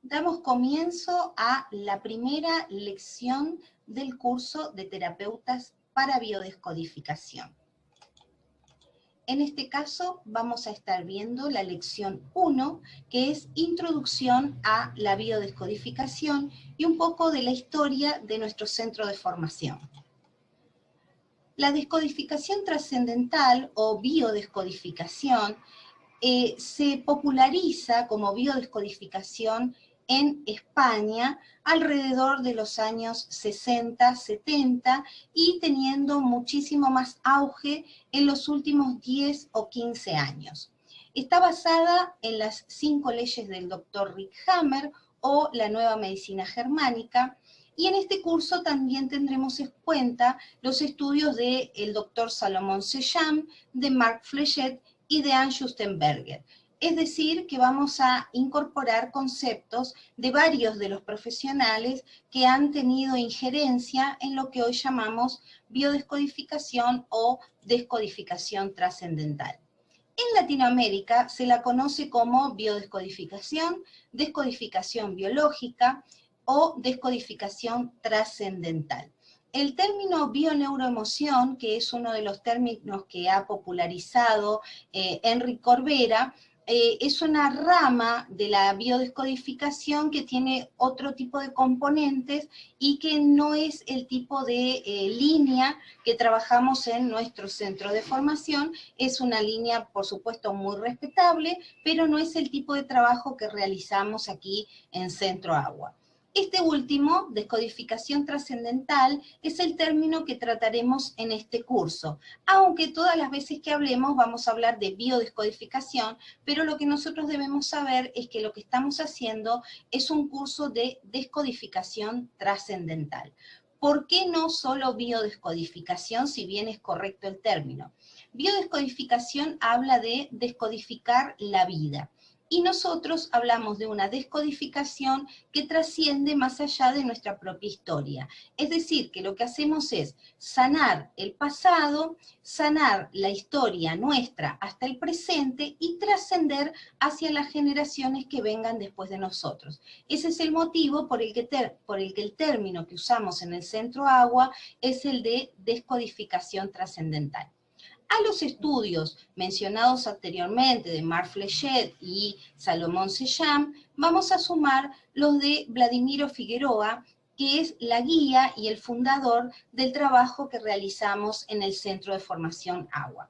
damos comienzo a la primera lección del curso de terapeutas para biodescodificación. En este caso vamos a estar viendo la lección 1, que es Introducción a la biodescodificación y un poco de la historia de nuestro centro de formación. La descodificación trascendental o biodescodificación se populariza como biodescodificación en España alrededor de los años 60, 70 y teniendo muchísimo más auge en los últimos 10 o 15 años. Está basada en las 5 leyes del Dr. Rick Hammer o la nueva medicina germánica, y en este curso también tendremos en cuenta los estudios del Dr. Salomón Sejam, de Mark Flechet y de Anne Schustenberger. Es decir, que vamos a incorporar conceptos de varios de los profesionales que han tenido injerencia en lo que hoy llamamos biodescodificación o descodificación trascendental. En Latinoamérica se la conoce como biodescodificación, descodificación biológica o descodificación trascendental. El término bioneuroemoción, que es uno de los términos que ha popularizado Enric Corbera, es una rama de la biodescodificación que tiene otro tipo de componentes y que no es el tipo de línea que trabajamos en nuestro centro de formación. Es una línea, por supuesto, muy respetable, pero no es el tipo de trabajo que realizamos aquí en Centro Agua. Este último, descodificación trascendental, es el término que trataremos en este curso, aunque todas las veces que hablemos vamos a hablar de biodescodificación, pero lo que nosotros debemos saber es que lo que estamos haciendo es un curso de descodificación trascendental. ¿Por qué no solo biodescodificación, si bien es correcto el término? Biodescodificación habla de descodificar la vida. Y nosotros hablamos de una descodificación que trasciende más allá de nuestra propia historia. Es decir, que lo que hacemos es sanar el pasado, sanar la historia nuestra hasta el presente y trascender hacia las generaciones que vengan después de nosotros. Ese es el motivo por el que el término que usamos en el Centro Agua es el de descodificación trascendental. A los estudios mencionados anteriormente de Mark Flechet y Salomón Sejam, vamos a sumar los de Vladimiro Figueroa, que es la guía y el fundador del trabajo que realizamos en el Centro de Formación Agua.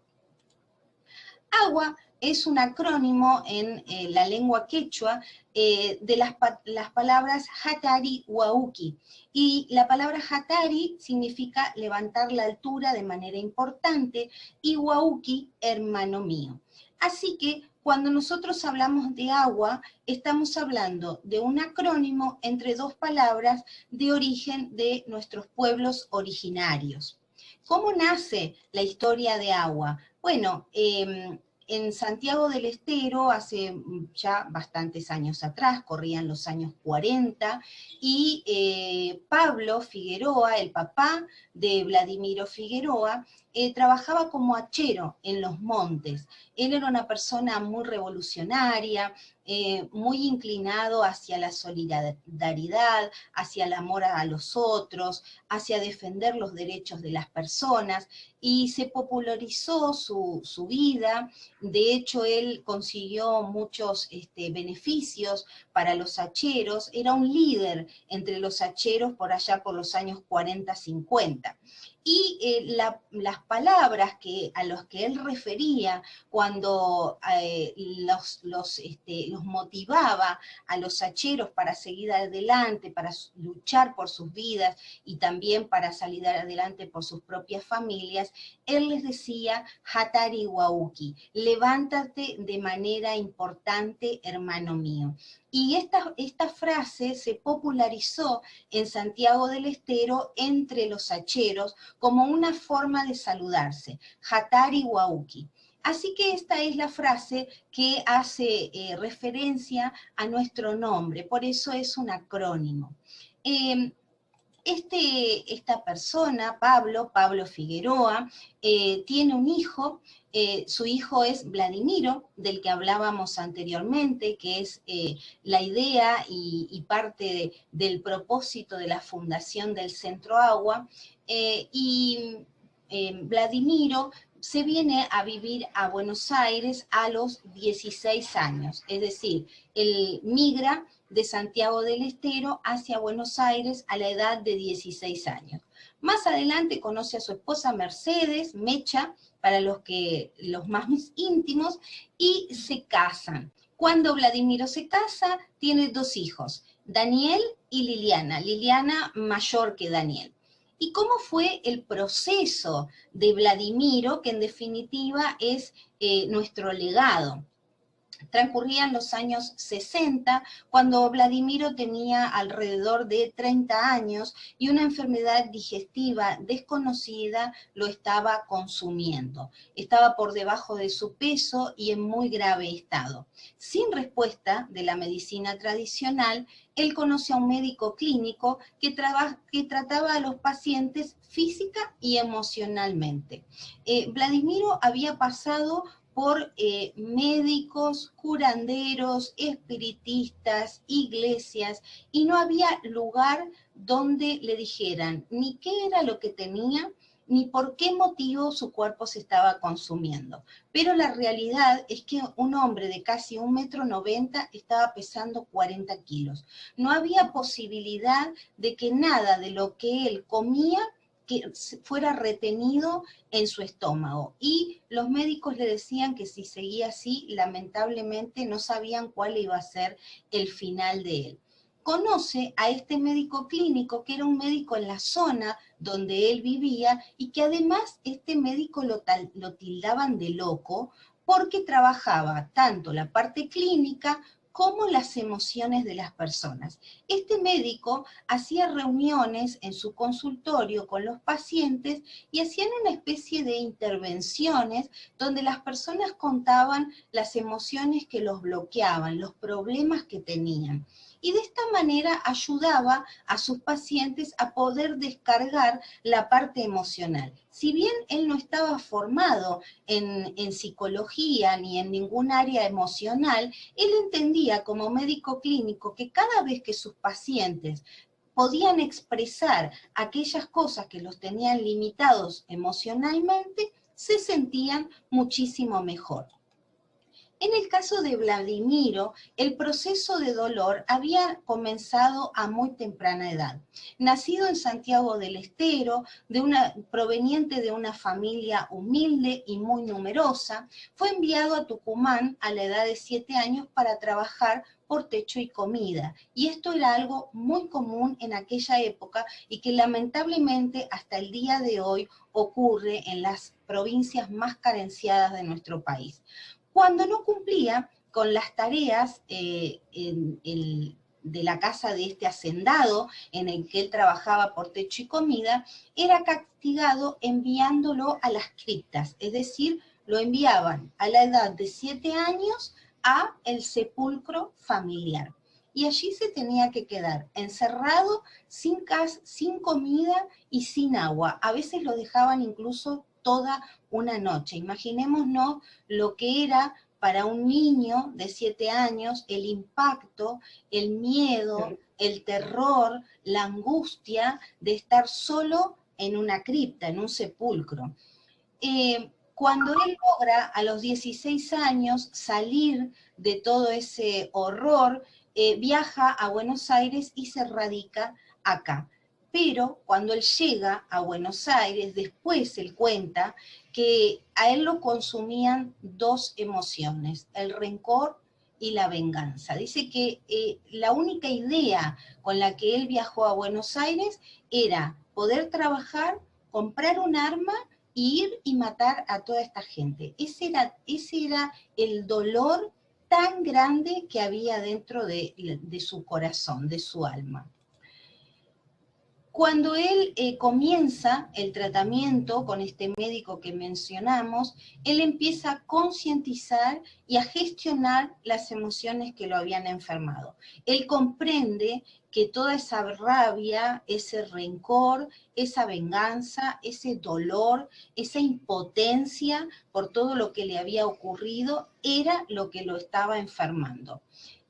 Agua es un acrónimo en la lengua quechua de las palabras Hatari Huauqui. Y la palabra Hatari significa levantar la altura de manera importante y Huauqui, hermano mío. Así que cuando nosotros hablamos de agua, estamos hablando de un acrónimo entre dos palabras de origen de nuestros pueblos originarios. ¿Cómo nace la historia de agua? Bueno, en Santiago del Estero, hace ya bastantes años atrás, corrían los años 40, y Pablo Figueroa, el papá de Vladimiro Figueroa, trabajaba como hachero en los montes. Él era una persona muy revolucionaria, muy inclinado hacia la solidaridad, hacia el amor a los otros, hacia defender los derechos de las personas, y se popularizó su vida. De hecho, él consiguió muchos beneficios para los hacheros, era un líder entre los hacheros por allá por los años 40, 50. Y las palabras a los que él refería cuando los motivaba a los hacheros para seguir adelante, para luchar por sus vidas y también para salir adelante por sus propias familias, él les decía, Hatari Huauqui, levántate de manera importante, hermano mío. Y esta frase se popularizó en Santiago del Estero entre los hacheros como una forma de saludarse, Hatari Huauqui. Así que esta es la frase que hace referencia a nuestro nombre, por eso es un acrónimo. Esta persona, Pablo Figueroa, tiene un hijo. Su hijo es Vladimiro, del que hablábamos anteriormente, que es la idea y parte del propósito de la fundación del Centro Agua. Vladimiro se viene a vivir a Buenos Aires a los 16 años, es decir, él migra de Santiago del Estero hacia Buenos Aires a la edad de 16 años. Más adelante conoce a su esposa Mercedes, Mecha, para los más íntimos, y se casan. Cuando Vladimiro se casa, tiene 2 hijos, Daniel y Liliana. Liliana mayor que Daniel. ¿Y cómo fue el proceso de Vladimiro, que en definitiva es nuestro legado? Transcurrían los años 60, cuando Vladimiro tenía alrededor de 30 años y una enfermedad digestiva desconocida lo estaba consumiendo. Estaba por debajo de su peso y en muy grave estado. Sin respuesta de la medicina tradicional, él conoce a un médico clínico que trataba a los pacientes física y emocionalmente. Vladimiro había pasado por médicos, curanderos, espiritistas, iglesias, y no había lugar donde le dijeran ni qué era lo que tenía, ni por qué motivo su cuerpo se estaba consumiendo. Pero la realidad es que un hombre de casi 1,90 m estaba pesando 40 kilos. No había posibilidad de que nada de lo que él comía que fuera retenido en su estómago. Y los médicos le decían que si seguía así, lamentablemente no sabían cuál iba a ser el final de él. Conoce a este médico clínico, que era un médico en la zona donde él vivía, y que además este médico lo tildaban de loco, porque trabajaba tanto la parte clínica como las emociones de las personas. Este médico hacía reuniones en su consultorio con los pacientes y hacían una especie de intervenciones donde las personas contaban las emociones que los bloqueaban, los problemas que tenían. Y de esta manera ayudaba a sus pacientes a poder descargar la parte emocional. Si bien él no estaba formado en psicología ni en ningún área emocional, él entendía como médico clínico que cada vez que sus pacientes podían expresar aquellas cosas que los tenían limitados emocionalmente, se sentían muchísimo mejor. En el caso de Vladimiro, el proceso de dolor había comenzado a muy temprana edad. Nacido en Santiago del Estero, proveniente de una familia humilde y muy numerosa, fue enviado a Tucumán a la edad de 7 años para trabajar por techo y comida. Y esto era algo muy común en aquella época y que lamentablemente hasta el día de hoy ocurre en las provincias más carenciadas de nuestro país. Cuando no cumplía con las tareas de la casa de este hacendado en el que él trabajaba por techo y comida, era castigado enviándolo a las criptas, es decir, lo enviaban a la edad de 7 años a el sepulcro familiar. Y allí se tenía que quedar encerrado, sin comida y sin agua. A veces lo dejaban incluso toda una noche. Imaginémonos lo que era para un niño de 7 años el impacto, el miedo, el terror, la angustia de estar solo en una cripta, en un sepulcro. Cuando él logra a los 16 años salir de todo ese horror, viaja a Buenos Aires y se radica acá. Pero cuando él llega a Buenos Aires, después él cuenta que a él lo consumían 2 emociones, el rencor y la venganza. Dice que la única idea con la que él viajó a Buenos Aires era poder trabajar, comprar un arma, ir y matar a toda esta gente. Ese era el dolor tan grande que había dentro de su corazón, de su alma. Cuando él comienza el tratamiento con este médico que mencionamos, él empieza a concientizar y a gestionar las emociones que lo habían enfermado. Él comprende que toda esa rabia, ese rencor, esa venganza, ese dolor, esa impotencia por todo lo que le había ocurrido, era lo que lo estaba enfermando.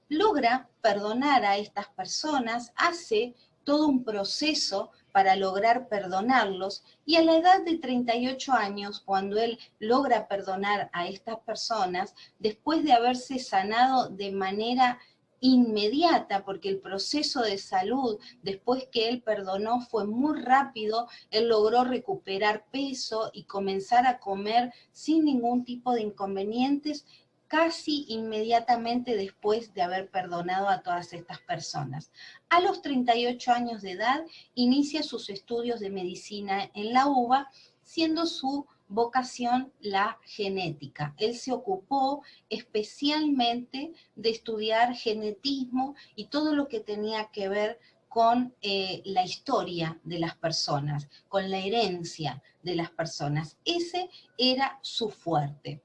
Logra perdonar a estas personas, hace todo un proceso para lograr perdonarlos, y a la edad de 38 años, cuando él logra perdonar a estas personas, después de haberse sanado de manera inmediata, porque el proceso de salud, después que él perdonó, fue muy rápido, él logró recuperar peso y comenzar a comer sin ningún tipo de inconvenientes, casi inmediatamente después de haber perdonado a todas estas personas. A los 38 años de edad inicia sus estudios de medicina en la UBA, siendo su vocación la genética. Él se ocupó especialmente de estudiar genetismo y todo lo que tenía que ver con la historia de las personas, con la herencia de las personas. Ese era su fuerte.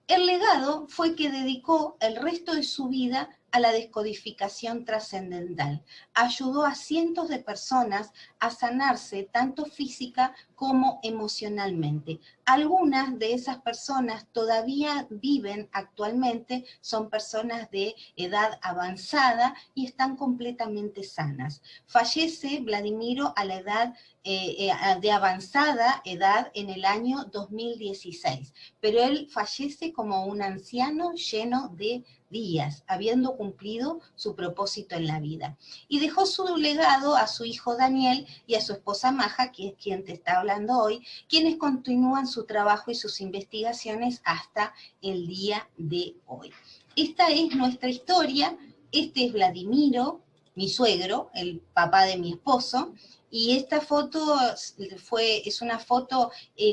El legado fue que dedicó el resto de su vida a la descodificación trascendental. Ayudó a cientos de personas a sanarse tanto física como emocionalmente. Algunas de esas personas todavía viven actualmente, son personas de edad avanzada y están completamente sanas. Fallece Vladimiro a la edad de avanzada edad en el año 2016, pero él fallece como un anciano lleno de días, habiendo cumplido su propósito en la vida. Y dejó su legado a su hijo Daniel y a su esposa Maja, que es quien te está hablando hoy, quienes continúan su trabajo y sus investigaciones hasta el día de hoy. Esta es nuestra historia. Este es Vladimiro, mi suegro, el papá de mi esposo, y esta foto es una foto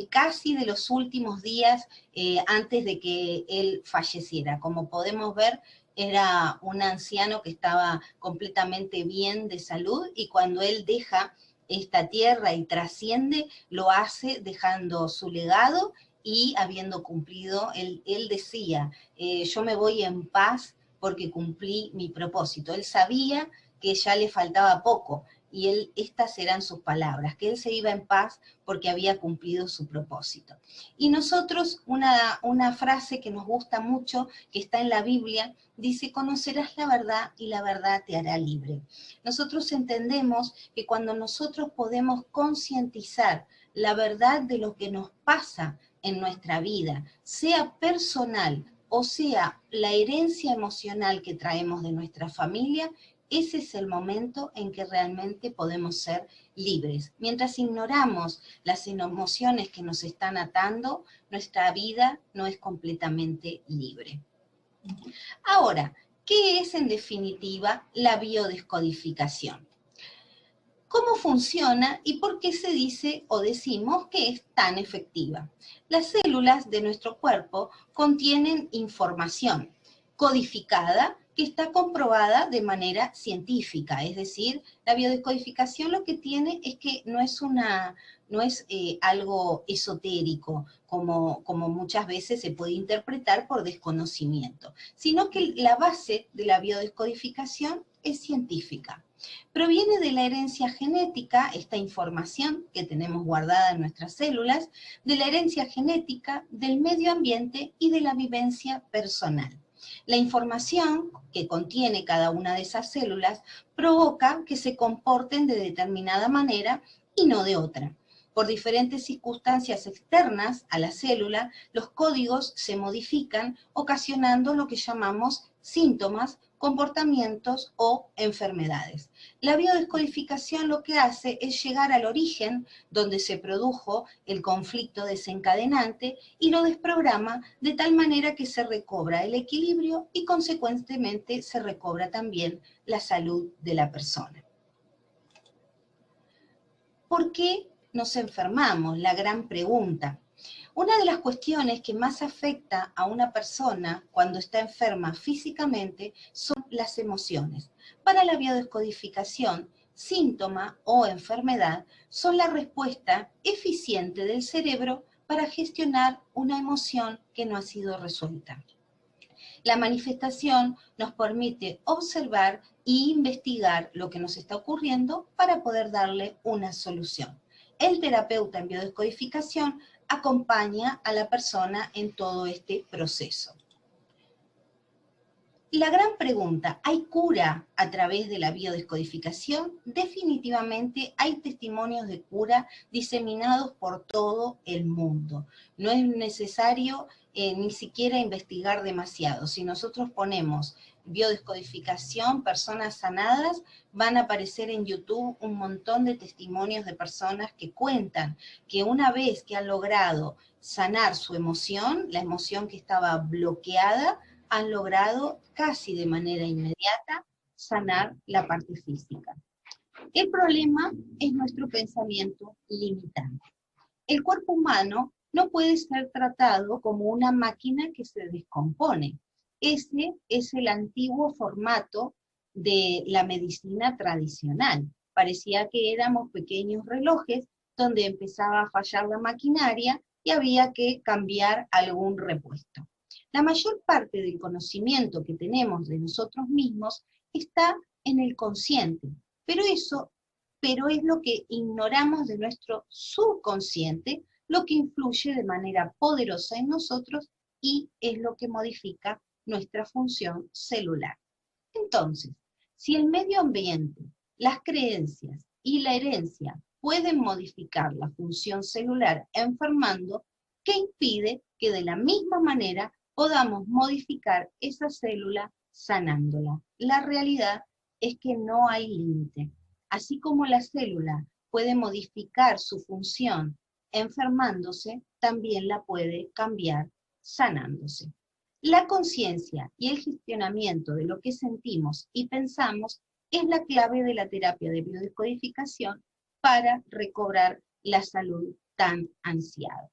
casi de los últimos días antes de que él falleciera. Como podemos ver, era un anciano que estaba completamente bien de salud, y cuando él deja esta tierra y trasciende, lo hace dejando su legado y habiendo cumplido, él decía, yo me voy en paz porque cumplí mi propósito. Él sabía que ya le faltaba poco, y estas eran sus palabras, que él se iba en paz porque había cumplido su propósito. Y nosotros, una frase que nos gusta mucho, que está en la Biblia, dice: conocerás la verdad y la verdad te hará libre. Nosotros entendemos que cuando nosotros podemos concientizar la verdad de lo que nos pasa en nuestra vida, sea personal o sea la herencia emocional que traemos de nuestra familia, ese es el momento en que realmente podemos ser libres. Mientras ignoramos las emociones que nos están atando, nuestra vida no es completamente libre. Ahora, ¿qué es en definitiva la biodescodificación? ¿Cómo funciona y por qué se dice o decimos que es tan efectiva? Las células de nuestro cuerpo contienen información codificada que está comprobada de manera científica, es decir, la biodescodificación lo que tiene es que no es algo esotérico, como muchas veces se puede interpretar por desconocimiento, sino que la base de la biodescodificación es científica. Proviene de la herencia genética, esta información que tenemos guardada en nuestras células, de la herencia genética, del medio ambiente y de la vivencia personal. La información que contiene cada una de esas células provoca que se comporten de determinada manera y no de otra. Por diferentes circunstancias externas a la célula, los códigos se modifican, ocasionando lo que llamamos síntomas, comportamientos o enfermedades. La biodescodificación lo que hace es llegar al origen donde se produjo el conflicto desencadenante y lo desprograma de tal manera que se recobra el equilibrio y consecuentemente se recobra también la salud de la persona. ¿Por qué nos enfermamos? La gran pregunta. Una de las cuestiones que más afecta a una persona cuando está enferma físicamente son las emociones. Para la biodescodificación, síntoma o enfermedad son la respuesta eficiente del cerebro para gestionar una emoción que no ha sido resuelta. La manifestación nos permite observar e investigar lo que nos está ocurriendo para poder darle una solución. El terapeuta en biodescodificación acompaña a la persona en todo este proceso. La gran pregunta, ¿hay cura a través de la biodescodificación? Definitivamente hay testimonios de cura diseminados por todo el mundo. No es necesario ni siquiera investigar demasiado. Si nosotros ponemos biodescodificación, personas sanadas, van a aparecer en YouTube un montón de testimonios de personas que cuentan que una vez que han logrado sanar su emoción, la emoción que estaba bloqueada, han logrado casi de manera inmediata sanar la parte física. El problema es nuestro pensamiento limitante. El cuerpo humano no puede ser tratado como una máquina que se descompone. Ese es el antiguo formato de la medicina tradicional. Parecía que éramos pequeños relojes donde empezaba a fallar la maquinaria y había que cambiar algún repuesto. La mayor parte del conocimiento que tenemos de nosotros mismos está en el consciente, pero es lo que ignoramos de nuestro subconsciente, lo que influye de manera poderosa en nosotros y es lo que modifica nuestra función celular. Entonces, si el medio ambiente, las creencias y la herencia pueden modificar la función celular enfermando, ¿qué impide que de la misma manera podamos modificar esa célula sanándola? La realidad es que no hay límite. Así como la célula puede modificar su función enfermándose, también la puede cambiar sanándose. La conciencia y el gestionamiento de lo que sentimos y pensamos es la clave de la terapia de biodescodificación para recobrar la salud tan ansiada.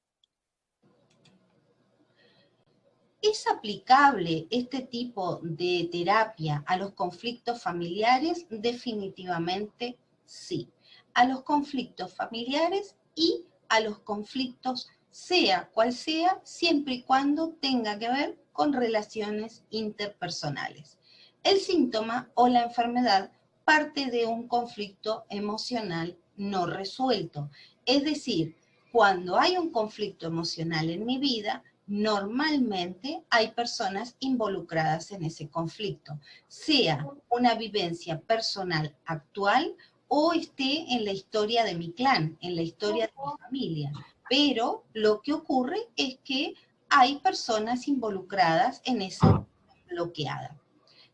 ¿Es aplicable este tipo de terapia a los conflictos familiares? Definitivamente sí. A los conflictos familiares y a los conflictos, sea cual sea, siempre y cuando tenga que ver con relaciones interpersonales. El síntoma o la enfermedad parte de un conflicto emocional no resuelto. Es decir, cuando hay un conflicto emocional en mi vida, normalmente hay personas involucradas en ese conflicto, sea una vivencia personal actual o esté en la historia de mi clan, en la historia de mi familia. Pero lo que ocurre es que hay personas involucradas en esa bloqueada.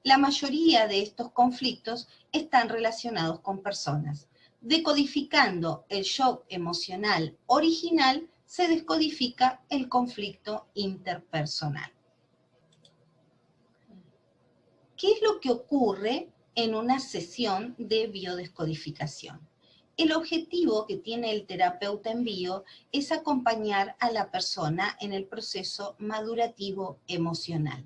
La mayoría de estos conflictos están relacionados con personas. Decodificando el shock emocional original, se descodifica el conflicto interpersonal. ¿Qué es lo que ocurre en una sesión de biodescodificación? El objetivo que tiene el terapeuta en bio es acompañar a la persona en el proceso madurativo emocional.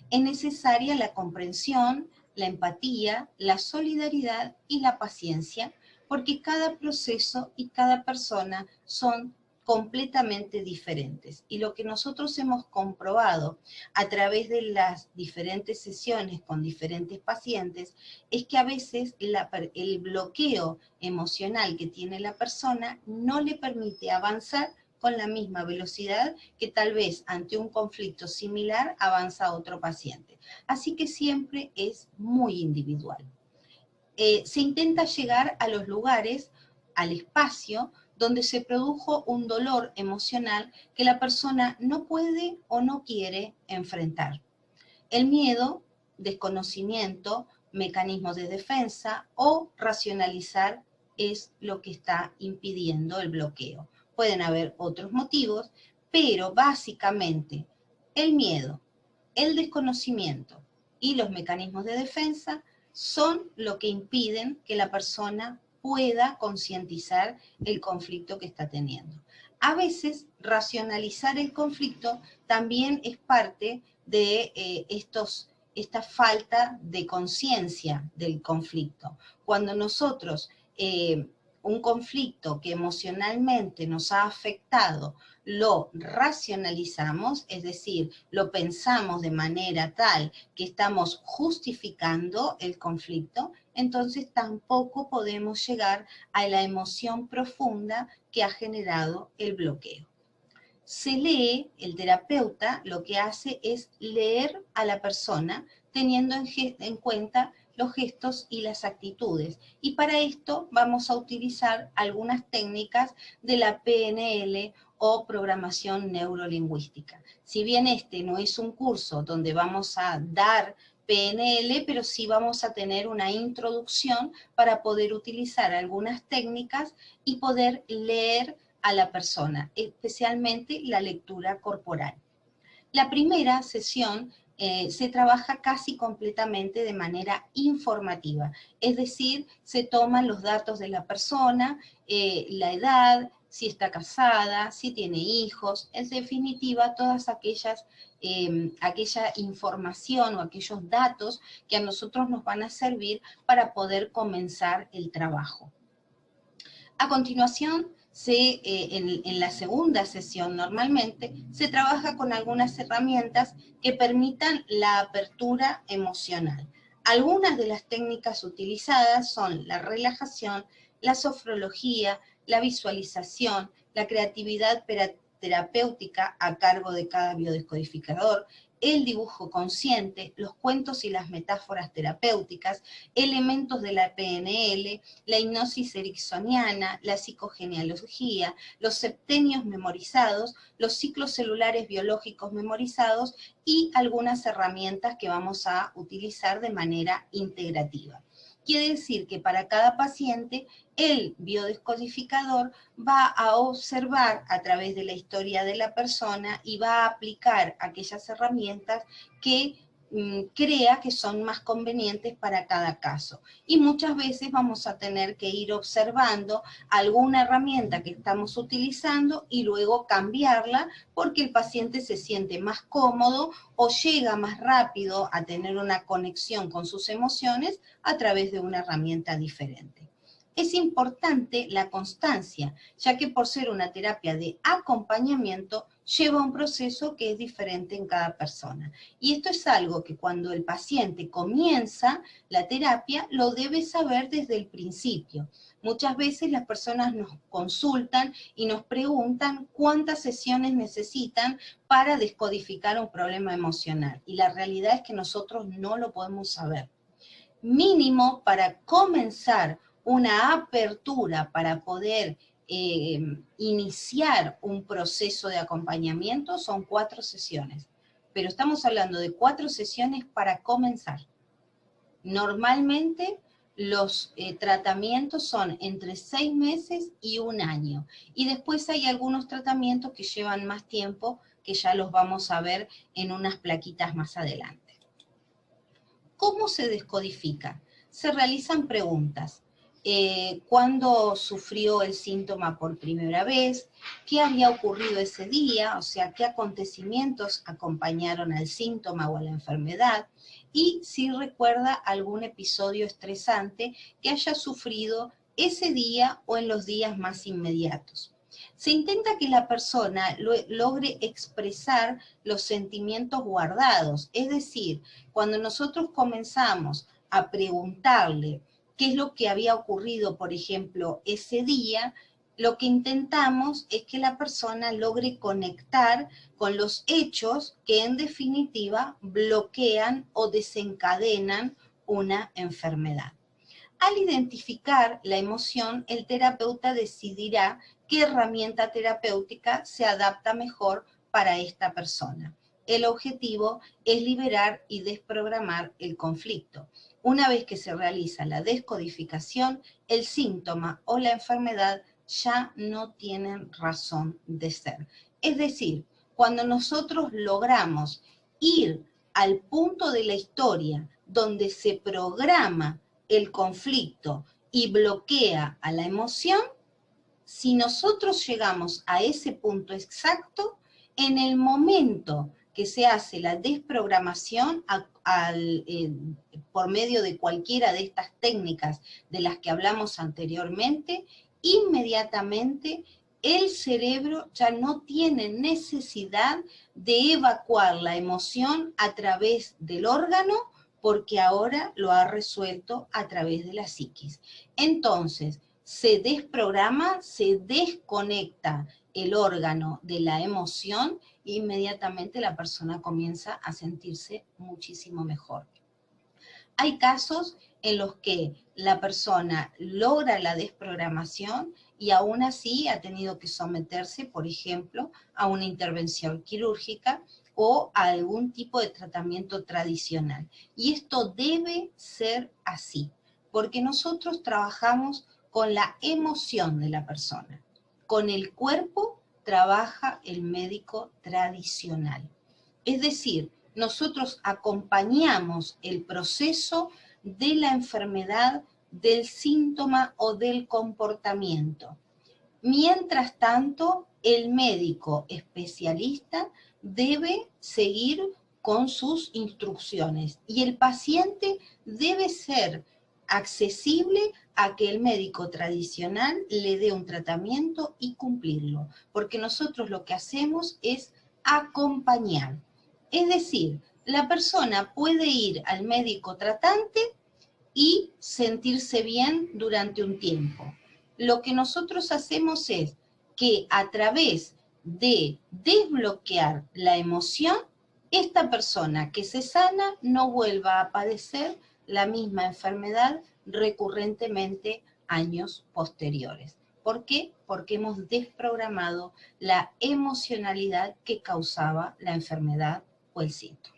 Es necesaria la comprensión, la empatía, la solidaridad y la paciencia, porque cada proceso y cada persona son completamente diferentes. Y lo que nosotros hemos comprobado a través de las diferentes sesiones con diferentes pacientes es que a veces el bloqueo emocional que tiene la persona no le permite avanzar con la misma velocidad que tal vez ante un conflicto similar avanza otro paciente. Así que siempre es muy individual. Se intenta llegar a los lugares, al espacio, donde se produjo un dolor emocional que la persona no puede o no quiere enfrentar. El miedo, desconocimiento, mecanismos de defensa o racionalizar es lo que está impidiendo el bloqueo. Pueden haber otros motivos, pero básicamente el miedo, el desconocimiento y los mecanismos de defensa son lo que impiden que la persona pueda concientizar el conflicto que está teniendo. A veces, racionalizar el conflicto también es parte de estos esta falta de conciencia del conflicto. Cuando nosotros un conflicto que emocionalmente nos ha afectado lo racionalizamos, es decir, lo pensamos de manera tal que estamos justificando el conflicto, entonces tampoco podemos llegar a la emoción profunda que ha generado el bloqueo. Se lee, el terapeuta lo que hace es leer a la persona teniendo en cuenta los gestos y las actitudes. Y para esto vamos a utilizar algunas técnicas de la PNL o programación neurolingüística. Si bien este no es un curso donde vamos a dar PNL, pero sí vamos a tener una introducción para poder utilizar algunas técnicas y poder leer a la persona, especialmente la lectura corporal. La primera sesión se trabaja casi completamente de manera informativa, es decir, se toman los datos de la persona, la edad, si está casada, si tiene hijos, en definitiva, todas aquella información o aquellos datos que a nosotros nos van a servir para poder comenzar el trabajo. A continuación, en la segunda sesión normalmente se trabaja con algunas herramientas que permitan la apertura emocional. Algunas de las técnicas utilizadas son la relajación, la sofrología, la visualización, la creatividad terapéutica a cargo de cada biodescodificador, el dibujo consciente, los cuentos y las metáforas terapéuticas, elementos de la PNL, la hipnosis ericksoniana, la psicogenealogía, los septenios memorizados, los ciclos celulares biológicos memorizados y algunas herramientas que vamos a utilizar de manera integrativa. Quiere decir que para cada paciente el biodescodificador va a observar a través de la historia de la persona y va a aplicar aquellas herramientas que crea que son más convenientes para cada caso. Y muchas veces vamos a tener que ir observando alguna herramienta que estamos utilizando y luego cambiarla porque el paciente se siente más cómodo o llega más rápido a tener una conexión con sus emociones a través de una herramienta diferente. Es importante la constancia, ya que por ser una terapia de acompañamiento, lleva un proceso que es diferente en cada persona. Y esto es algo que cuando el paciente comienza la terapia, lo debe saber desde el principio. Muchas veces las personas nos consultan y nos preguntan cuántas sesiones necesitan para descodificar un problema emocional. Y la realidad es que nosotros no lo podemos saber. Mínimo para comenzar una apertura para poder iniciar un proceso de acompañamiento son 4 sesiones. Pero estamos hablando de 4 sesiones para comenzar. Normalmente los tratamientos son entre 6 meses y 1 año. Y después hay algunos tratamientos que llevan más tiempo, que ya los vamos a ver en unas plaquitas más adelante. ¿Cómo se descodifica? Se realizan preguntas. ¿Cuándo sufrió el síntoma por primera vez? ¿Qué había ocurrido ese día? O sea, ¿qué acontecimientos acompañaron al síntoma o a la enfermedad? Y si recuerda algún episodio estresante que haya sufrido ese día o en los días más inmediatos. Se intenta que la persona logre expresar los sentimientos guardados, es decir, cuando nosotros comenzamos a preguntarle qué es lo que había ocurrido, por ejemplo, ese día, lo que intentamos es que la persona logre conectar con los hechos que en definitiva bloquean o desencadenan una enfermedad. Al identificar la emoción, el terapeuta decidirá qué herramienta terapéutica se adapta mejor para esta persona. El objetivo es liberar y desprogramar el conflicto. Una vez que se realiza la descodificación, el síntoma o la enfermedad ya no tienen razón de ser. Es decir, cuando nosotros logramos ir al punto de la historia donde se programa el conflicto y bloquea a la emoción, si nosotros llegamos a ese punto exacto, en el momento que se hace la desprogramación, por medio de cualquiera de estas técnicas de las que hablamos anteriormente, inmediatamente el cerebro ya no tiene necesidad de evacuar la emoción a través del órgano, porque ahora lo ha resuelto a través de la psiquis. Entonces, se desprograma, se desconecta el órgano de la emoción e inmediatamente la persona comienza a sentirse muchísimo mejor. Hay casos en los que la persona logra la desprogramación y aún así ha tenido que someterse, por ejemplo, a una intervención quirúrgica o a algún tipo de tratamiento tradicional. Y esto debe ser así, porque nosotros trabajamos con la emoción de la persona. Con el cuerpo trabaja el médico tradicional. Es decir, nosotros acompañamos el proceso de la enfermedad, del síntoma o del comportamiento. Mientras tanto, el médico especialista debe seguir con sus instrucciones y el paciente debe ser accesible a que el médico tradicional le dé un tratamiento y cumplirlo, porque nosotros lo que hacemos es acompañar. Es decir, la persona puede ir al médico tratante y sentirse bien durante un tiempo. Lo que nosotros hacemos es que a través de desbloquear la emoción, esta persona que se sana no vuelva a padecer la misma enfermedad recurrentemente años posteriores. ¿Por qué? Porque hemos desprogramado la emocionalidad que causaba la enfermedad o el síntoma.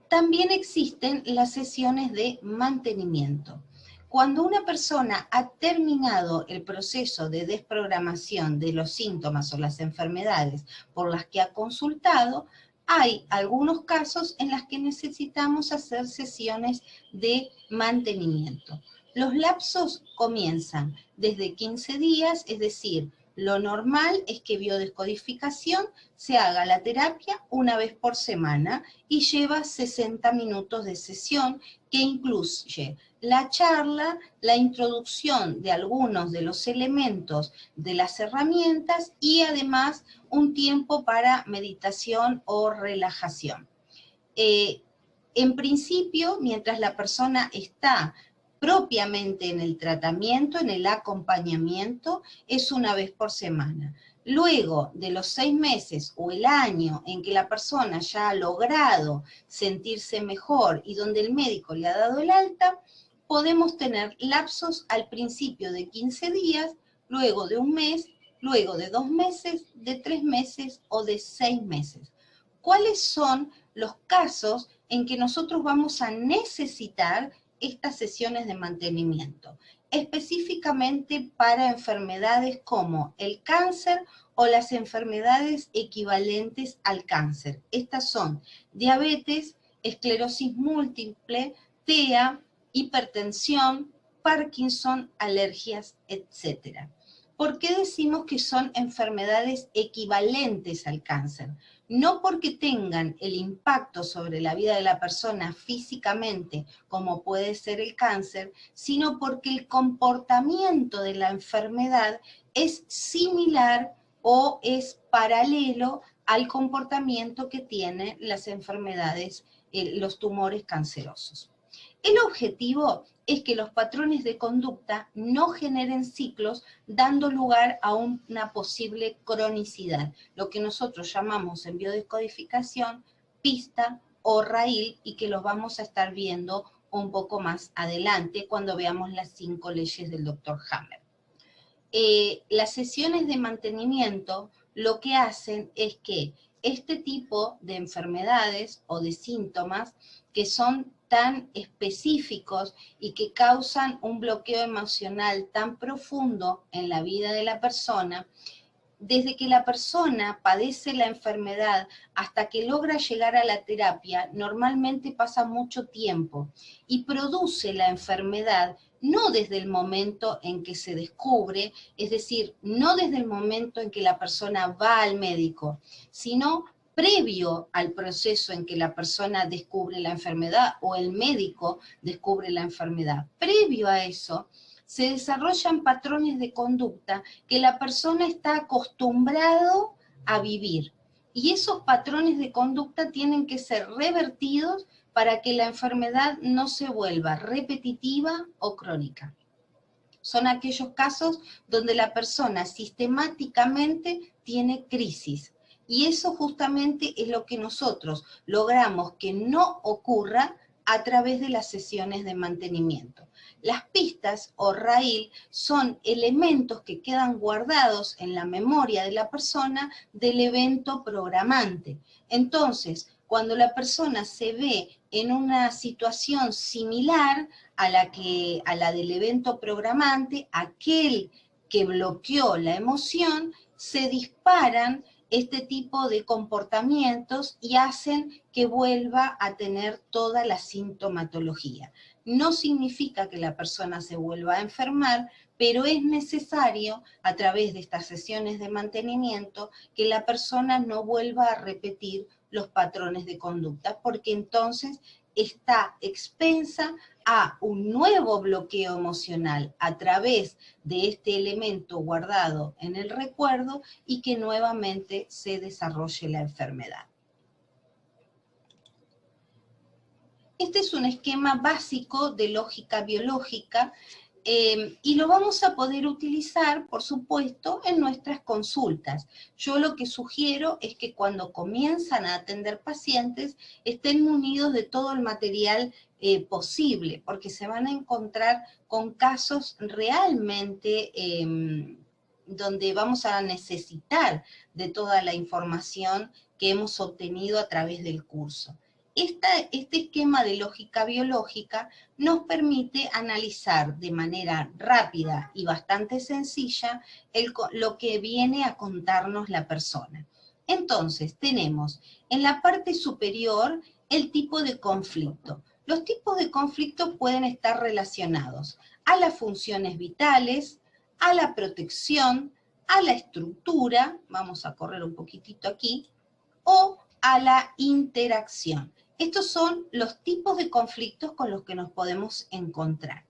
También existen las sesiones de mantenimiento. Cuando una persona ha terminado el proceso de desprogramación de los síntomas o las enfermedades por las que ha consultado, hay algunos casos en los que necesitamos hacer sesiones de mantenimiento. Los lapsos comienzan desde 15 días, es decir, lo normal es que biodescodificación se haga la terapia una vez por semana y lleva 60 minutos de sesión que incluye la charla, la introducción de algunos de los elementos de las herramientas y además un tiempo para meditación o relajación. En principio, mientras la persona está propiamente en el tratamiento, en el acompañamiento, es una vez por semana. Luego de los 6 meses o el año en que la persona ya ha logrado sentirse mejor y donde el médico le ha dado el alta, podemos tener lapsos al principio de 15 días, luego de un mes, luego de 2 meses, de 3 meses o de 6 meses. ¿Cuáles son los casos en que nosotros vamos a necesitar estas sesiones de mantenimiento? Específicamente para enfermedades como el cáncer o las enfermedades equivalentes al cáncer. Estas son diabetes, esclerosis múltiple, TEA, hipertensión, Parkinson, alergias, etc. ¿Por qué decimos que son enfermedades equivalentes al cáncer? No porque tengan el impacto sobre la vida de la persona físicamente, como puede ser el cáncer, sino porque el comportamiento de la enfermedad es similar o es paralelo al comportamiento que tienen las enfermedades, los tumores cancerosos. El objetivo es que los patrones de conducta no generen ciclos, dando lugar a una posible cronicidad, lo que nosotros llamamos en biodescodificación pista o raíl, y que los vamos a estar viendo un poco más adelante cuando veamos las 5 leyes del Dr. Hammer. Las sesiones de mantenimiento lo que hacen es que este tipo de enfermedades o de síntomas que son tan específicos y que causan un bloqueo emocional tan profundo en la vida de la persona, desde que la persona padece la enfermedad hasta que logra llegar a la terapia, normalmente pasa mucho tiempo y produce la enfermedad no desde el momento en que se descubre, es decir, no desde el momento en que la persona va al médico, sino previo al proceso en que la persona descubre la enfermedad o el médico descubre la enfermedad. Previo a eso, se desarrollan patrones de conducta que la persona está acostumbrado a vivir. Y esos patrones de conducta tienen que ser revertidos para que la enfermedad no se vuelva repetitiva o crónica. Son aquellos casos donde la persona sistemáticamente tiene crisis. Y eso justamente es lo que nosotros logramos que no ocurra a través de las sesiones de mantenimiento. Las pistas o RAIL son elementos que quedan guardados en la memoria de la persona del evento programante. Entonces, cuando la persona se ve en una situación similar a la del evento programante, aquel que bloqueó la emoción, se disparan este tipo de comportamientos y hacen que vuelva a tener toda la sintomatología. No significa que la persona se vuelva a enfermar, pero es necesario, a través de estas sesiones de mantenimiento, que la persona no vuelva a repetir los patrones de conducta, porque entonces está expensa a un nuevo bloqueo emocional a través de este elemento guardado en el recuerdo y que nuevamente se desarrolle la enfermedad. Este es un esquema básico de lógica biológica y lo vamos a poder utilizar, por supuesto, en nuestras consultas. Yo lo que sugiero es que cuando comienzan a atender pacientes estén munidos de todo el material posible, porque se van a encontrar con casos realmente donde vamos a necesitar de toda la información que hemos obtenido a través del curso. Este esquema de lógica biológica nos permite analizar de manera rápida y bastante sencilla lo que viene a contarnos la persona. Entonces, tenemos en la parte superior el tipo de conflicto. Los tipos de conflicto pueden estar relacionados a las funciones vitales, a la protección, a la estructura, vamos a correr un poquitito aquí, o a la interacción. Estos son los tipos de conflictos con los que nos podemos encontrar.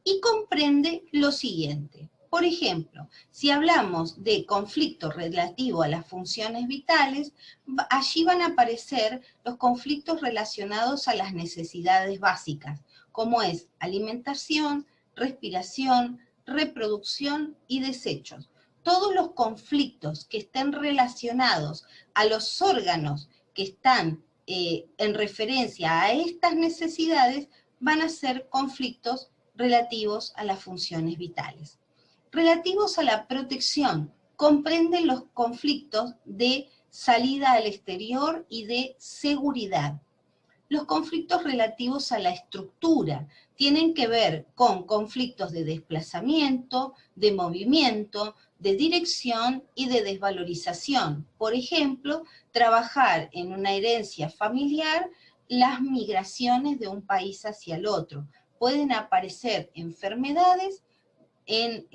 Y comprende lo siguiente. Por ejemplo, si hablamos de conflicto relativo a las funciones vitales, allí van a aparecer los conflictos relacionados a las necesidades básicas, como es alimentación, respiración, reproducción y desechos. Todos los conflictos que estén relacionados a los órganos que están en referencia a estas necesidades van a ser conflictos relativos a las funciones vitales. Relativos a la protección, comprenden los conflictos de salida al exterior y de seguridad. Los conflictos relativos a la estructura tienen que ver con conflictos de desplazamiento, de movimiento, de dirección y de desvalorización. Por ejemplo, trabajar en una herencia familiar, las migraciones de un país hacia el otro. Pueden aparecer enfermedades en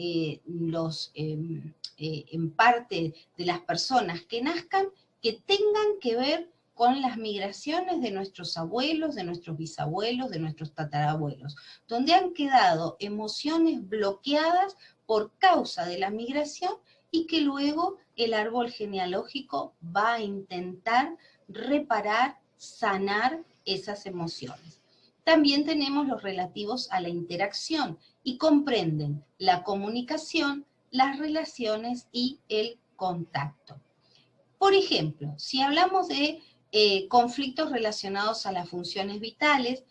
parte de las personas que nazcan que tengan que ver con las migraciones de nuestros abuelos, de nuestros bisabuelos, de nuestros tatarabuelos, donde han quedado emociones bloqueadas por causa de la migración y que luego el árbol genealógico va a intentar reparar, sanar esas emociones. También tenemos los relativos a la interacción y comprenden la comunicación, las relaciones y el contacto. Por ejemplo, si hablamos de conflictos relacionados a las funciones vitales,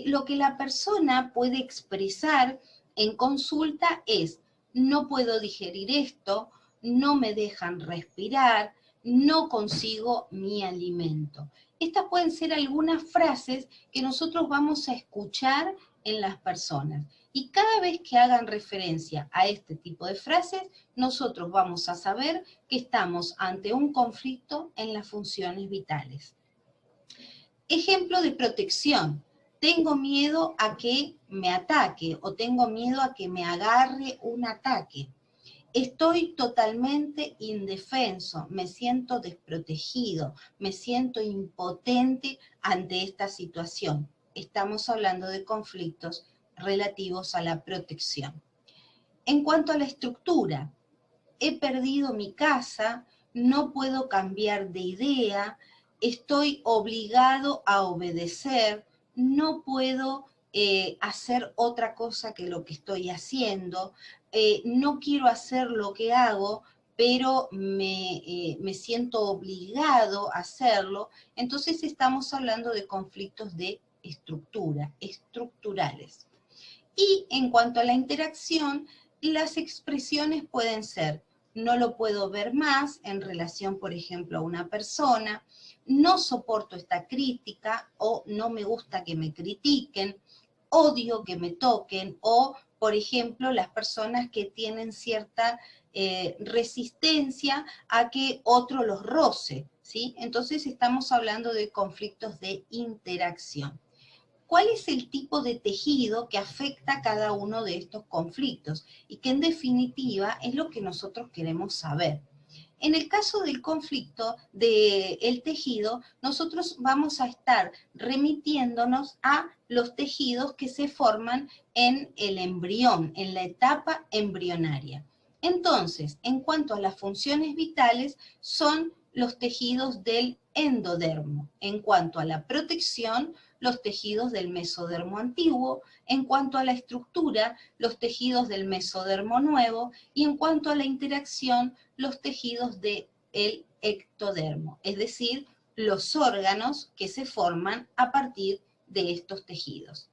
lo que la persona puede expresar en consulta es: no puedo digerir esto, no me dejan respirar, no consigo mi alimento. Estas pueden ser algunas frases que nosotros vamos a escuchar en las personas. Y cada vez que hagan referencia a este tipo de frases, nosotros vamos a saber que estamos ante un conflicto en las funciones vitales. Ejemplo de protección. Tengo miedo a que me ataque o tengo miedo a que me agarre un ataque. Estoy totalmente indefenso, me siento desprotegido, me siento impotente ante esta situación. Estamos hablando de conflictos relativos a la protección. En cuanto a la estructura, he perdido mi casa, no puedo cambiar de idea, estoy obligado a obedecer, no puedo hacer otra cosa que lo que estoy haciendo, no quiero hacer lo que hago, pero me siento obligado a hacerlo. Entonces estamos hablando de conflictos de estructura, estructurales. Y en cuanto a la interacción, las expresiones pueden ser: no lo puedo ver más en relación, por ejemplo, a una persona, no soporto esta crítica o no me gusta que me critiquen, odio que me toquen o, por ejemplo, las personas que tienen cierta resistencia a que otro los roce, ¿sí? Entonces estamos hablando de conflictos de interacción. ¿Cuál es el tipo de tejido que afecta a cada uno de estos conflictos? Y que en definitiva es lo que nosotros queremos saber. En el caso del conflicto del tejido, nosotros vamos a estar remitiéndonos a los tejidos que se forman en el embrión, en la etapa embrionaria. Entonces, en cuanto a las funciones vitales, son los tejidos del endodermo. En cuanto a la protección, los tejidos del mesodermo antiguo, en cuanto a la estructura, los tejidos del mesodermo nuevo, y en cuanto a la interacción, los tejidos del ectodermo, es decir, los órganos que se forman a partir de estos tejidos.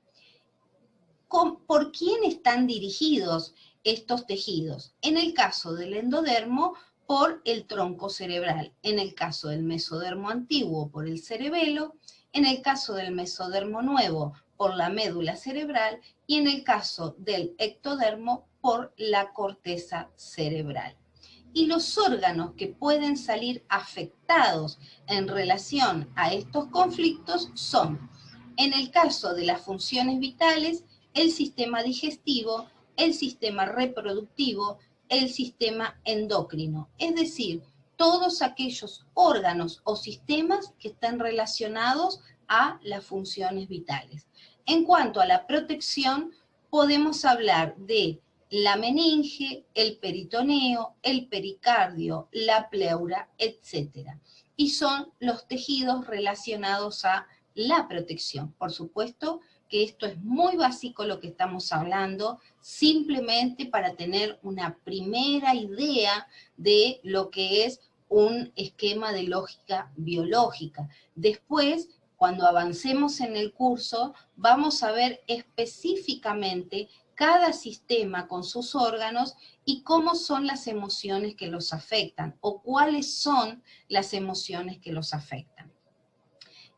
¿Por quién están dirigidos estos tejidos? En el caso del endodermo, por el tronco cerebral; en el caso del mesodermo antiguo, por el cerebelo; en el caso del mesodermo nuevo, por la médula cerebral; y en el caso del ectodermo, por la corteza cerebral. Y los órganos que pueden salir afectados en relación a estos conflictos son, en el caso de las funciones vitales, el sistema digestivo, el sistema reproductivo, el sistema endocrino, es decir, todos aquellos órganos o sistemas que están relacionados a las funciones vitales. En cuanto a la protección, podemos hablar de la meninge, el peritoneo, el pericardio, la pleura, etc. Y son los tejidos relacionados a la protección. Por supuesto que esto es muy básico lo que estamos hablando, simplemente para tener una primera idea de lo que es un esquema de lógica biológica. Después, cuando avancemos en el curso, vamos a ver específicamente cada sistema con sus órganos y cómo son las emociones que los afectan o cuáles son las emociones que los afectan.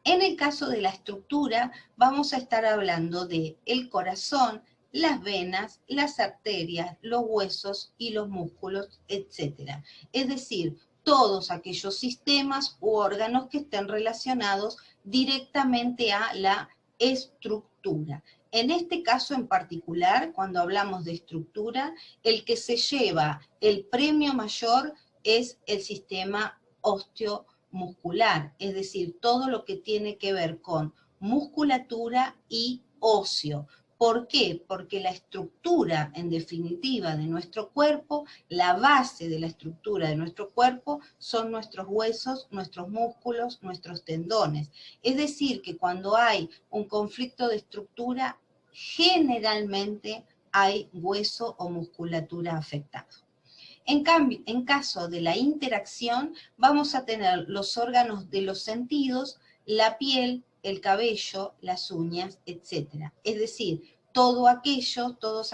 En el caso de la estructura, vamos a estar hablando de el corazón, las venas, las arterias, los huesos y los músculos, etc. Es decir, todos aquellos sistemas u órganos que estén relacionados directamente a la estructura. En este caso en particular, cuando hablamos de estructura, el que se lleva el premio mayor es el sistema osteomuscular, es decir, todo lo que tiene que ver con musculatura y óseo. ¿Por qué? Porque la estructura, en definitiva, de nuestro cuerpo, la base de la estructura de nuestro cuerpo son nuestros huesos, nuestros músculos, nuestros tendones. Es decir, que cuando hay un conflicto de estructura, generalmente hay hueso o musculatura afectado. En cambio, en caso de la interacción, vamos a tener los órganos de los sentidos, la piel, el cabello, las uñas, etc. Es decir, todos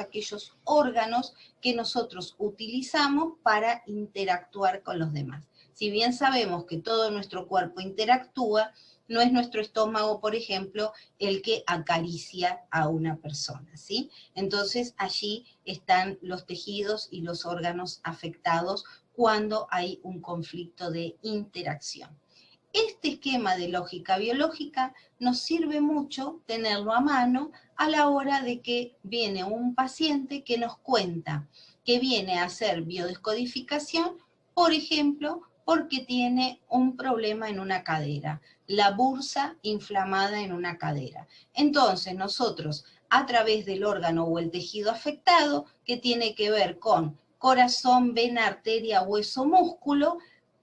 aquellos órganos que nosotros utilizamos para interactuar con los demás. Si bien sabemos que todo nuestro cuerpo interactúa, no es nuestro estómago, por ejemplo, el que acaricia a una persona, ¿sí? Entonces allí están los tejidos y los órganos afectados cuando hay un conflicto de interacción. Este esquema de lógica biológica nos sirve mucho tenerlo a mano a la hora de que viene un paciente que nos cuenta que viene a hacer biodescodificación, por ejemplo, porque tiene un problema en una cadera, la bursa inflamada en una cadera. Entonces nosotros, a través del órgano o el tejido afectado, que tiene que ver con corazón, vena, arteria, hueso, músculo,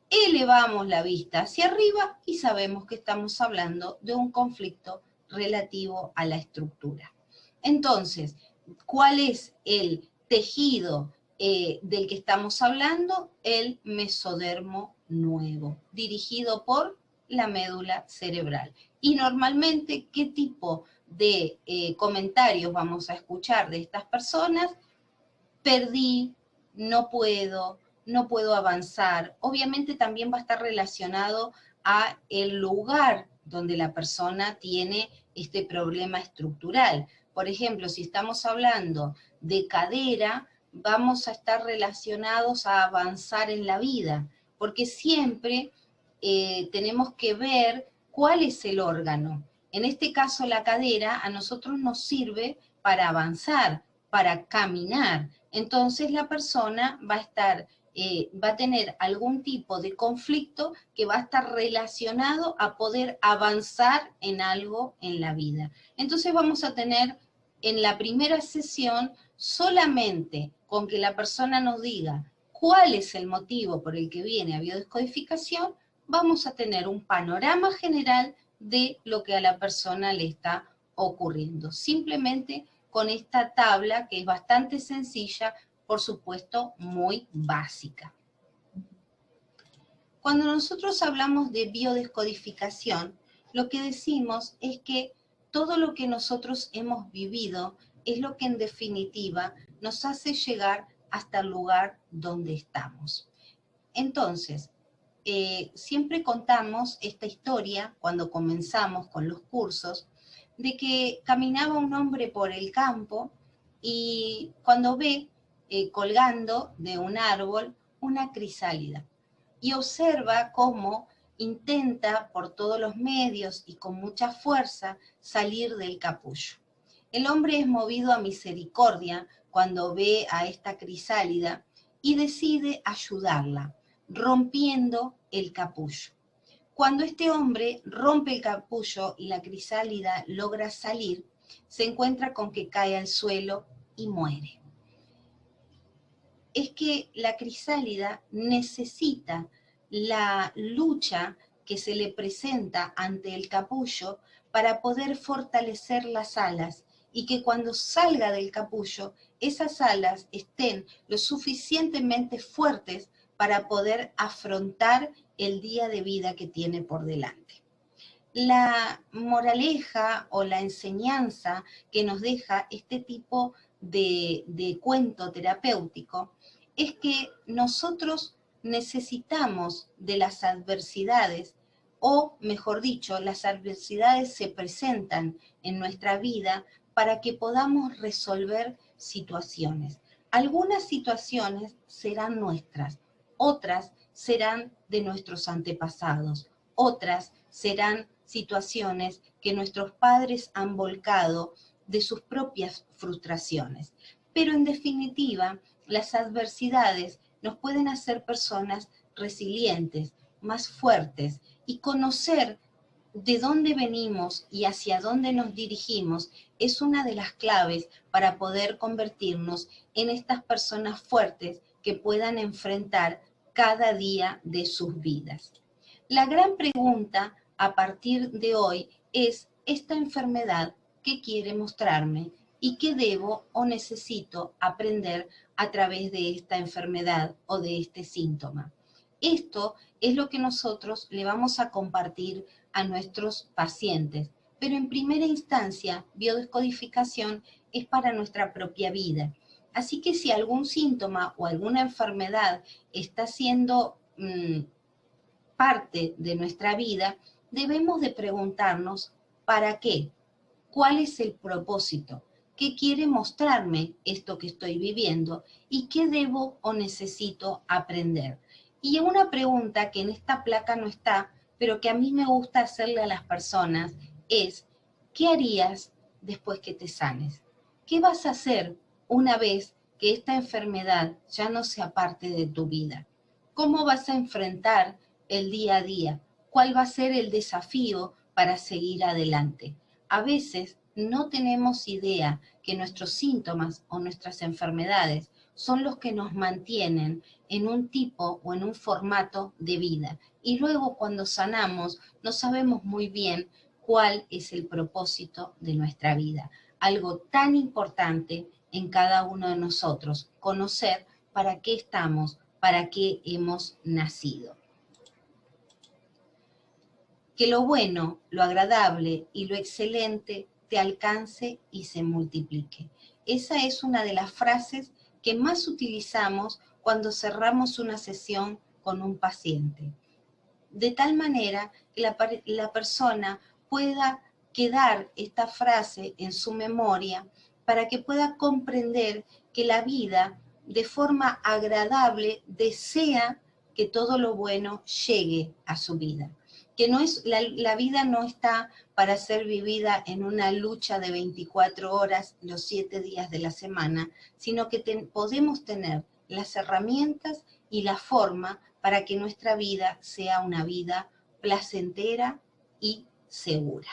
elevamos la vista hacia arriba y sabemos que estamos hablando de un conflicto relativo a la estructura. Entonces, ¿cuál es el tejido del que estamos hablando? El mesodermo nuevo, dirigido por la médula cerebral. Y normalmente, ¿qué tipo de comentarios vamos a escuchar de estas personas? Perdí, no puedo avanzar. Obviamente también va a estar relacionado a el lugar donde la persona tiene este problema estructural. Por ejemplo, si estamos hablando de cadera, vamos a estar relacionados a avanzar en la vida, porque siempre tenemos que ver cuál es el órgano. En este caso, la cadera a nosotros nos sirve para avanzar, para caminar. Entonces la persona va a estar, va a tener algún tipo de conflicto que va a estar relacionado a poder avanzar en algo en la vida. Entonces vamos a tener en la primera sesión solamente con que la persona nos diga cuál es el motivo por el que viene a biodescodificación, vamos a tener un panorama general de lo que a la persona le está ocurriendo. Simplemente con esta tabla que es bastante sencilla, por supuesto muy básica. Cuando nosotros hablamos de biodescodificación, lo que decimos es que todo lo que nosotros hemos vivido es lo que en definitiva nos hace llegar hasta el lugar donde estamos. Entonces, siempre contamos esta historia cuando comenzamos con los cursos, de que caminaba un hombre por el campo y cuando ve colgando de un árbol una crisálida y observa cómo intenta por todos los medios y con mucha fuerza salir del capullo. El hombre es movido a misericordia cuando ve a esta crisálida y decide ayudarla, rompiendo el capullo. Cuando este hombre rompe el capullo y la crisálida logra salir, se encuentra con que cae al suelo y muere. Es que la crisálida necesita la lucha que se le presenta ante el capullo para poder fortalecer las alas y que cuando salga del capullo, esas alas estén lo suficientemente fuertes para poder afrontar el día de vida que tiene por delante. La moraleja o la enseñanza que nos deja este tipo de cuento terapéutico es que nosotros necesitamos de las adversidades, o mejor dicho, las adversidades se presentan en nuestra vida para que podamos resolver situaciones. Algunas situaciones serán nuestras, otras serán de nuestros antepasados, otras serán situaciones que nuestros padres han volcado de sus propias frustraciones. Pero en definitiva, las adversidades nos pueden hacer personas resilientes, más fuertes, y conocer de dónde venimos y hacia dónde nos dirigimos es una de las claves para poder convertirnos en estas personas fuertes que puedan enfrentar cada día de sus vidas. La gran pregunta a partir de hoy es: ¿esta enfermedad qué quiere mostrarme y qué debo o necesito aprender a través de esta enfermedad o de este síntoma? Esto es lo que nosotros le vamos a compartir a nuestros pacientes, pero en primera instancia, biodescodificación es para nuestra propia vida. Así que si algún síntoma o alguna enfermedad está siendo parte de nuestra vida, debemos de preguntarnos ¿para qué? ¿Cuál es el propósito? ¿Qué quiere mostrarme esto que estoy viviendo? ¿Y qué debo o necesito aprender? Y una pregunta que en esta placa no está, pero que a mí me gusta hacerle a las personas es, ¿qué harías después que te sanes? ¿Qué vas a hacer una vez que esta enfermedad ya no sea parte de tu vida? ¿Cómo vas a enfrentar el día a día? ¿Cuál va a ser el desafío para seguir adelante? A veces no tenemos idea que nuestros síntomas o nuestras enfermedades son los que nos mantienen en un tipo o en un formato de vida. Y luego cuando sanamos no sabemos muy bien cuál es el propósito de nuestra vida. Algo tan importante en cada uno de nosotros, conocer para qué estamos, para qué hemos nacido. Que lo bueno, lo agradable y lo excelente te alcance y se multiplique. Esa es una de las frases que más utilizamos cuando cerramos una sesión con un paciente. De tal manera que la persona pueda quedar esta frase en su memoria para que pueda comprender que la vida de forma agradable desea que todo lo bueno llegue a su vida. Que no es, la vida no está para ser vivida en una lucha de 24 horas los 7 días de la semana, sino que podemos tener las herramientas y la forma para que nuestra vida sea una vida placentera y segura.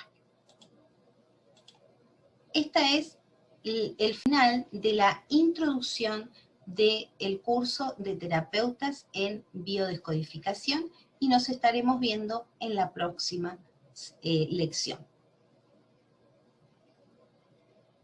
Esta es el final de la introducción del curso de terapeutas en biodescodificación y nos estaremos viendo en la próxima lección.